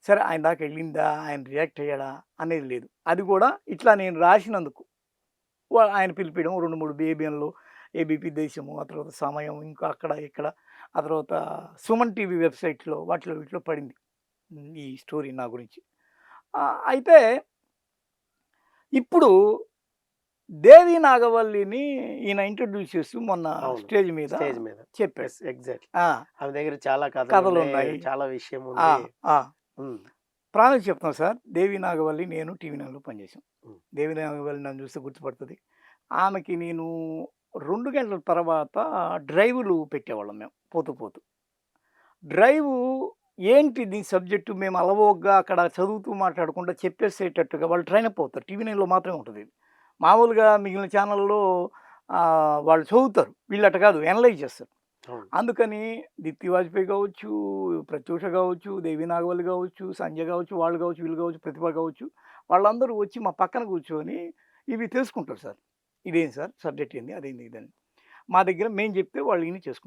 సరే ఆయన దాకా వెళ్ళిందా, ఆయన రియాక్ట్ అయ్యాడా అనేది లేదు. అది కూడా ఇట్లా నేను రాసినందుకు ఆయన పిలిపియడం 2, 3 బేబియన్‌లు, ఏబీపీ దేశము, ఆ తర్వాత సమయం, ఇంకా అక్కడ, ఇక్కడ, ఆ తర్వాత సుమన్ టీవీ వెబ్‌సైట్‌లో వాటిలో వీటిలో పడింది. ఈ స్టోరీ నా గురించి. అయితే ఇప్పుడు దేవి నాగవల్లిని ఈయన ఇంట్రొడ్యూస్ చేస్తూ మొన్న అవును. స్టేజ్ మీద స్టేజ్ మీద. చెప్పాడు. యెస్. ఎగ్జాక్ట్‌లీ. ఆ! ఆమె దగ్గర చాలా కథలున్నాయి. కథలున్నాయి. చాలా విషయం ఆ! ఉంది. ఆ! హ్మ్. ప్రామిస్ చెప్తున్నాను సార్. దేవి నాగవల్లి నేను టీవీ నైన్‌లో పనిచేసాం. హ్మ్. దేవి నాగవల్లి నన్ను చూస్తే గుర్తుపడుతది. ఆమెకి నేను 2 గంటల తర్వాత డ్రైవ్‌లు పెట్టేవాళ్ళం మేము పోతూ పోతూ. డ్రైవు ఏంటి దీని సబ్జెక్టు మేము అలవోకగా అక్కడ చదువుతూ మాట్లాడకుండా చెప్పేసేటట్టుగా వాళ్ళు ట్రైనప్ అవుతారు. టీవీ నైన్‌లో మాత్రమే ఉంటది ఇది. మామూలుగా మిగిలిన ఛానల్‌లో వాళ్ళు చదువుతారు. వీళ్ళు అట్ట కాదు అనలైజ్ చేస్తారు. అవును. అందుకని 'దీప్తి వాజ్పేయి' గావచ్చు, 'ప్రత్యూష' గావచ్చు, 'దేవి నాగవల్లి' గావచ్చు, 'సంజయ్' గావచ్చు, వాళ్ళు గావచ్చు, వీళ్ళు గావచ్చు, 'ప్రతిభ' గావచ్చు, వాళ్ళందరూ వచ్చి మా పక్కన కూర్చొని ఇవి తెలుసుకుంటారు సార్. ఇదేంటి సార్ సబ్జెక్ట్ ఏంది? అదేంది? ఇదని. మా దగ్గర మేము చెప్తే వాళ్ళు ఇని చేసుకుంటారు.